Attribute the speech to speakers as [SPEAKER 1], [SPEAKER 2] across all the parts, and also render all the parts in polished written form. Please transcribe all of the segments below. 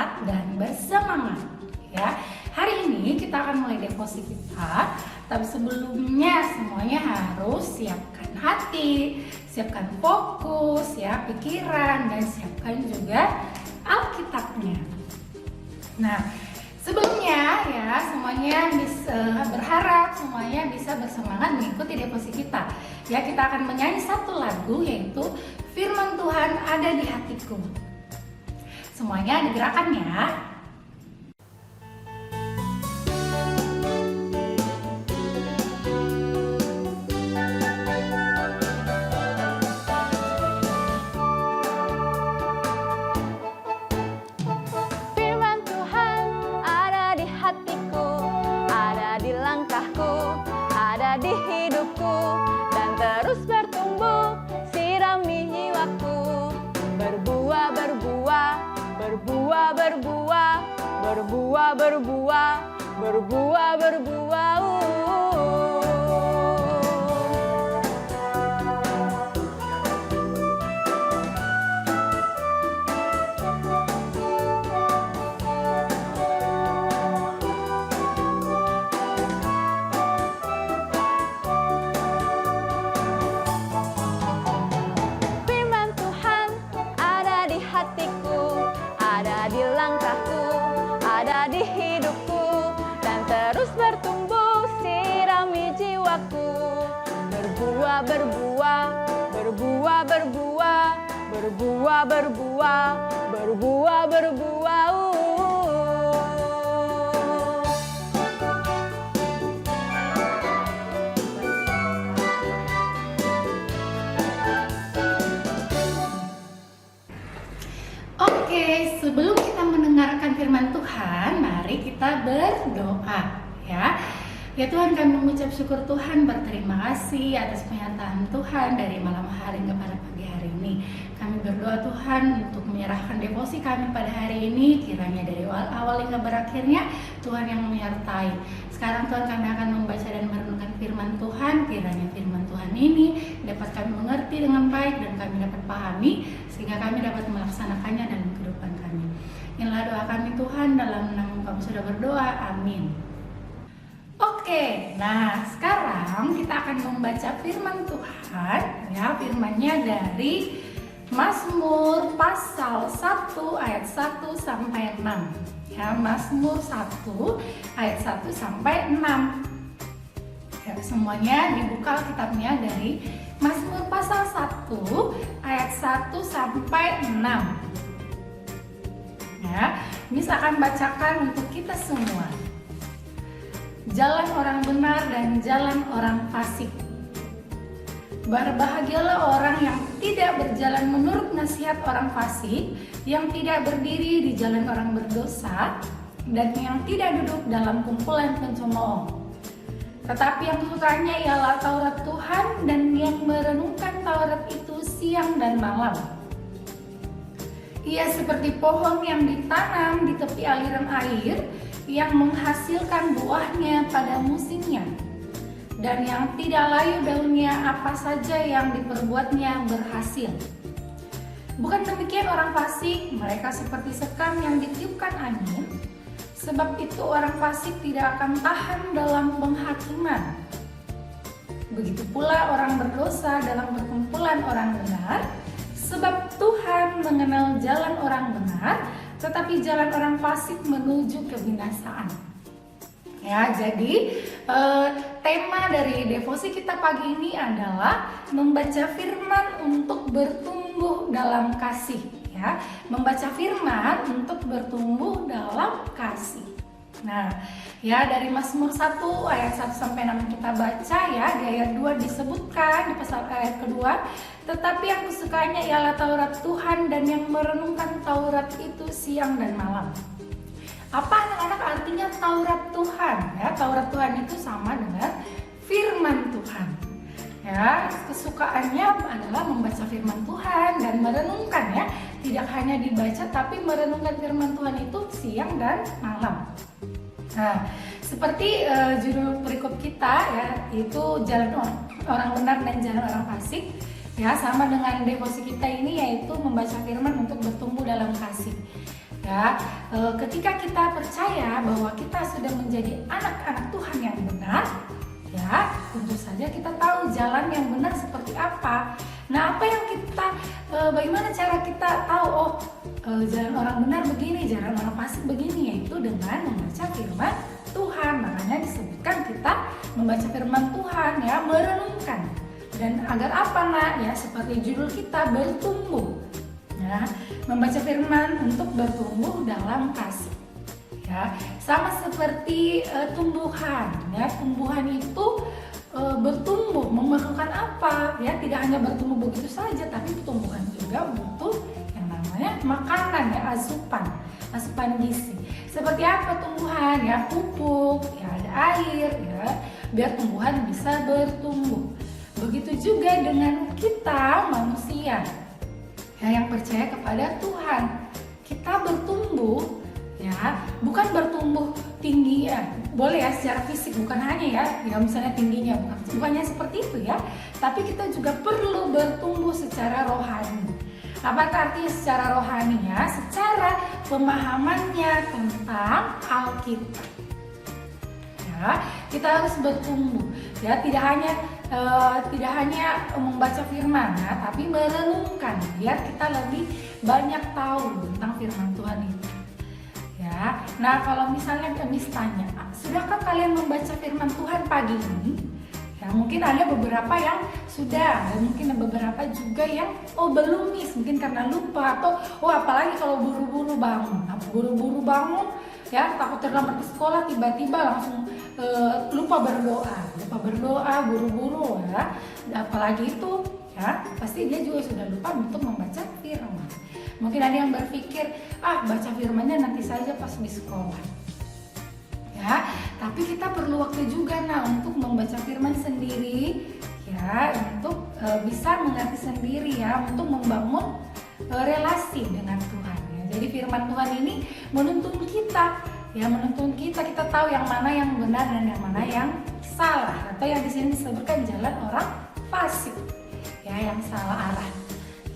[SPEAKER 1] sehat dan bersemangat ya. Hari ini kita akan mulai devosi kita, tapi sebelumnya semuanya harus siapkan hati, siapkan fokus ya, pikiran, dan siapkan juga Alkitabnya. Nah, sebelumnya ya semuanya bisa berharap semuanya bisa bersemangat mengikuti devosi kita. Ya, kita akan menyanyi satu lagu yaitu Firman Tuhan Ada di Hatiku. Semuanya digerakkan ya.
[SPEAKER 2] Firman Tuhan ada di hatiku, ada di langkahku, ada di hidupku, dan terus bertumbuh, sirami jiwaku. Berbuah, berbuah, berbuah, berbuah, berbuah, berbuah, berbuah, berbuah. Firman Tuhan ada di hatiku, ada di langkahku, ada di hidupku, dan terus bertumbuh, sirami jiwaku. Berbuah, berbuah, berbuah, berbuah, berbuah, berbuah, berbuah, berbuah.
[SPEAKER 1] Oke, sebelum kita mendengarkan firman Tuhan, mari kita berdoa ya. Ya Tuhan, kami mengucap syukur Tuhan, berterima kasih atas penyertaan Tuhan dari malam hari kepada pagi hari ini. Kami berdoa Tuhan untuk menyerahkan devosi kami pada hari ini, kiranya dari awal hingga berakhirnya Tuhan yang menyertai. Sekarang Tuhan, kami akan membaca dan merenungkan firman Tuhan, kiranya firman Tuhan ini dapat kami mengerti dengan baik dan kami dapat pahami, sehingga kami dapat melaksanakannya dalam kehidupan kami. Inilah doa kami Tuhan, dalam nama kami sudah berdoa, amin. Oke, nah sekarang kita akan membaca firman Tuhan ya, firmannya dari Mazmur pasal 1 ayat 1 sampai 6 ya, Mazmur 1 ayat 1 sampai 6 ya, semuanya dibuka Alkitabnya dari Mazmur pasal 1 ayat 1 sampai 6 ya. Ini saya akan bacakan untuk kita semua. Jalan orang benar dan jalan orang fasik. Berbahagialah orang yang tidak berjalan menurut nasihat orang fasik, yang tidak berdiri di jalan orang berdosa, dan yang tidak duduk dalam kumpulan pencemooh. Tetapi yang sukanya ialah Taurat Tuhan, dan yang merenungkan Taurat itu siang dan malam. Ia seperti pohon yang ditanam di tepi aliran air, yang menghasilkan buahnya pada musimnya, dan yang tidak layu daunnya, apa saja yang diperbuatnya berhasil. Bukan demikian orang fasik, mereka seperti sekam yang ditiupkan angin. Sebab itu orang fasik tidak akan tahan dalam penghakiman. Begitu pula orang berdosa dalam perkumpulan orang benar. Sebab Tuhan mengenal jalan orang benar, tetapi jalan orang fasik menuju kebinasaan. Ya, jadi tema dari devosi kita pagi ini adalah membaca firman untuk bertumbuh dalam kasih. Ya, membaca firman untuk bertumbuh dalam kasih. Nah, ya dari Mazmur 1 ayat 1 sampai 6 kita baca ya, di ayat 2 disebutkan di pasal ayat kedua, tetapi yang kusukanya ialah Taurat Tuhan, dan yang merenungkan Taurat itu siang dan malam. Apa anak-anak artinya Taurat Tuhan? Ya, Taurat Tuhan itu sama dengan firman Tuhan. Ya, kesukaannya adalah membaca firman Tuhan dan merenungkan ya. Tidak hanya dibaca tapi merenungkan firman Tuhan itu siang dan malam. Nah, seperti judul perikop kita ya, itu jalan orang benar dan jalan orang fasik. Ya, sama dengan devosi kita ini, yaitu membaca firman untuk bertumbuh dalam kasih. Ya, ketika kita percaya bahwa kita sudah menjadi anak-anak Tuhan yang benar, ya tentu saja kita tahu jalan yang benar seperti apa. Nah, apa yang kita, bagaimana cara kita tahu jalan orang benar begini, jalan orang fasik begini, yaitu dengan membaca firman Tuhan. Makanya disebutkan kita membaca firman Tuhan, ya, merenungkan. Dan agar apa, Nak? Ya, seperti judul kita, bertumbuh. Ya, membaca firman untuk bertumbuh dalam kasih. Ya, sama seperti tumbuhan. Ya, tumbuhan itu bertumbuh memerlukan apa? Ya, tidak hanya bertumbuh begitu saja, tapi tumbuhan juga butuh yang namanya makanan, ya, asupan gizi. Seperti apa tumbuhan? Ya, pupuk, ya, ada air, ya, biar tumbuhan bisa bertumbuh. Begitu juga dengan kita manusia, ya, yang percaya kepada Tuhan. Kita bertumbuh, ya, bukan bertumbuh tinggi, ya, boleh ya secara fisik, bukan hanya ya misalnya tingginya, bukan hanya seperti itu ya, tapi kita juga perlu bertumbuh secara rohani. Apa artinya secara rohani? Ya, secara pemahamannya tentang Alkitab. Ya, kita harus bertumbuh, ya, tidak hanya membaca firman, ya, tapi merenungkan biar kita lebih banyak tahu tentang firman Tuhan itu. Ya, nah kalau misalnya Miss tanya, sudahkah kalian membaca firman Tuhan pagi ini? Ya, mungkin ada beberapa yang sudah, dan mungkin ada beberapa juga yang belum, Miss, mungkin karena lupa atau apalagi kalau buru-buru bangun, ya, takut terlambat ke sekolah, tiba-tiba langsung lupa berdoa, buru-buru, ya. Apalagi itu, ya, pasti dia juga sudah lupa untuk membaca firman. Mungkin ada yang berpikir, baca firmannya nanti saja pas di sekolah. Ya, tapi kita perlu waktu juga, untuk membaca firman sendiri, ya, untuk bisa mengerti sendiri, ya, untuk membangun relasi dengan Tuhan. Ya. Jadi firman Tuhan ini menuntun kita, ya, kita tahu yang mana yang benar dan yang mana yang salah, atau yang di sini disebutkan jalan orang fasik, ya, yang salah arah.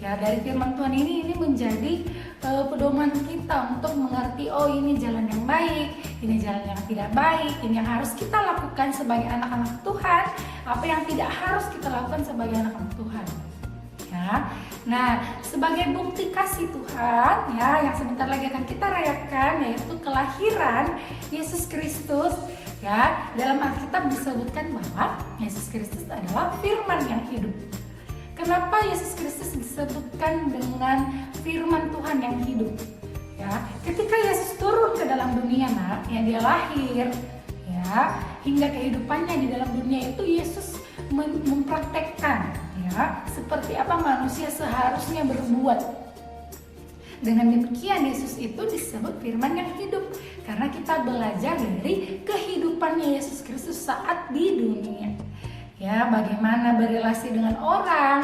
[SPEAKER 1] Ya, dari firman Tuhan ini menjadi pedoman kita untuk mengerti, ini jalan yang baik, ini jalan yang tidak baik, ini yang harus kita lakukan sebagai anak-anak Tuhan, apa yang tidak harus kita lakukan sebagai anak-anak Tuhan. Ya. Nah, sebagai bukti kasih Tuhan, ya, yang sebentar lagi akan kita rayakan, yaitu kelahiran Yesus Kristus. Ya, dalam Alkitab disebutkan bahwa Yesus Kristus adalah firman yang hidup. Kenapa Yesus Kristus disebutkan dengan firman Tuhan yang hidup? Ya, ketika Yesus turun ke dalam dunia, ya, dia lahir, ya, hingga kehidupannya di dalam dunia itu Yesus mempraktekkan, ya, seperti apa manusia seharusnya berbuat. Dengan demikian Yesus itu disebut firman yang hidup, karena kita belajar dari kehidupannya Yesus Kristus saat di dunia. Ya, bagaimana berrelasi dengan orang,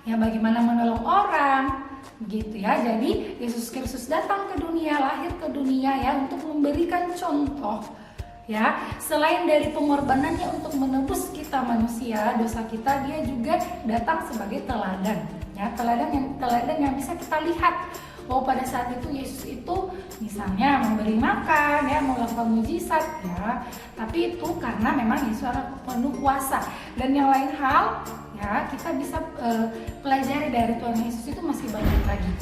[SPEAKER 1] ya, bagaimana menolong orang, begitu ya. Jadi Yesus Kristus datang ke dunia, lahir ke dunia, ya, untuk memberikan contoh, ya. Selain dari pengorbanannya untuk menebus kita manusia, dosa kita, dia juga datang sebagai teladan, ya, teladan yang bisa kita lihat. Pada saat itu Yesus itu misalnya memberi makan, ya, melakukan mujizat, ya, tapi itu karena memang Yesus adalah penuh kuasa. Dan yang lain hal, ya, kita bisa pelajari dari Tuhan Yesus itu masih banyak lagi,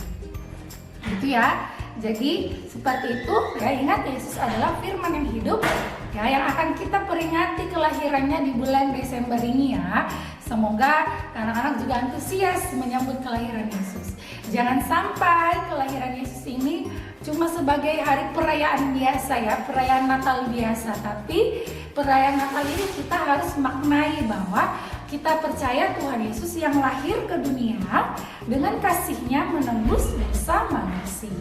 [SPEAKER 1] gitu ya. Jadi seperti itu, ya, ingat Yesus adalah firman yang hidup, ya, yang akan kita peringati kelahirannya di bulan Desember ini, ya. Semoga anak-anak juga antusias menyambut kelahiran Yesus. Jangan sampai kelahiran Yesus ini cuma sebagai hari perayaan biasa, ya, perayaan Natal biasa. Tapi perayaan Natal ini kita harus maknai bahwa kita percaya Tuhan Yesus yang lahir ke dunia dengan kasih-Nya menembus dosa manusia.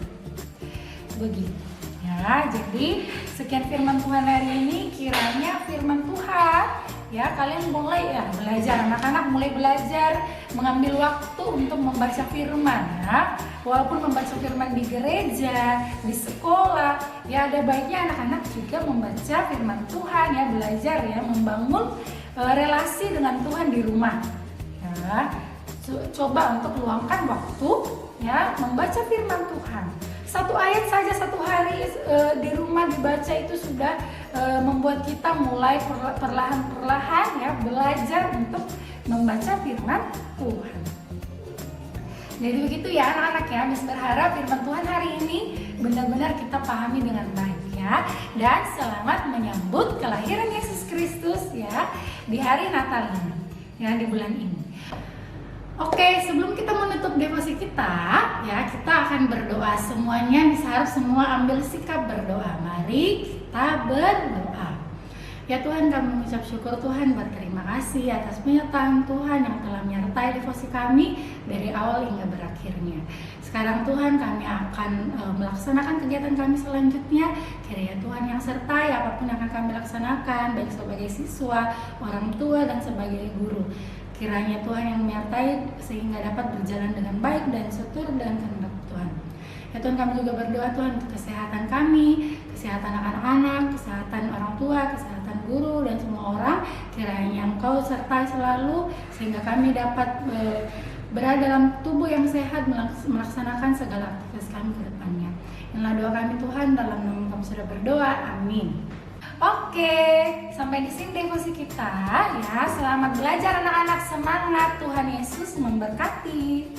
[SPEAKER 1] Begitu. Ya, jadi sekian firman Tuhan hari ini. Kiranya firman Tuhan, ya, kalian mulai, ya, belajar, anak-anak mulai belajar mengambil waktu untuk membaca firman, ya. Walaupun membaca firman di gereja, di sekolah, ya, ada baiknya anak-anak juga membaca firman Tuhan, ya, belajar, ya, membangun relasi dengan Tuhan di rumah, ya. Coba untuk luangkan waktu, ya, membaca firman Tuhan. satu ayat saja satu hari di rumah dibaca itu sudah membuat kita mulai perlahan-perlahan ya belajar untuk membaca firman Tuhan. Jadi begitu ya anak-anak ya, Miss berharap firman Tuhan hari ini benar-benar kita pahami dengan baik ya. Dan selamat menyambut kelahiran Yesus Kristus ya di hari Natal ini ya, di bulan ini. Oke, sebelum kita menutup devosi kita ya, kita akan berdoa semuanya. Miss harap semua ambil sikap berdoa. Mari kita berdoa. Ya Tuhan, kami mengucap syukur Tuhan, berterima kasih atas penyertaan Tuhan yang telah menyertai devosi kami dari awal hingga berakhirnya. Sekarang Tuhan, kami akan melaksanakan kegiatan kami selanjutnya. Kiranya Tuhan yang sertai apapun yang akan kami laksanakan, baik sebagai siswa, orang tua, dan sebagai guru. Kiranya Tuhan yang menyertai sehingga dapat berjalan dengan baik dan seturut dengan kehendak Tuhan. Ya Tuhan, kami juga berdoa Tuhan untuk kesehatan kami, kesehatan anak-anak, kesehatan orang tua, kesehatan guru, dan semua orang. Kiranya Engkau sertai selalu sehingga kami dapat berada dalam tubuh yang sehat, melaksanakan segala aktivitas kami ke depannya. Inilah doa kami Tuhan, dalam nama kami sudah berdoa, amin. Oke, sampai di sini devosi kita ya. Selamat belajar anak-anak, semangat, Tuhan Yesus memberkati.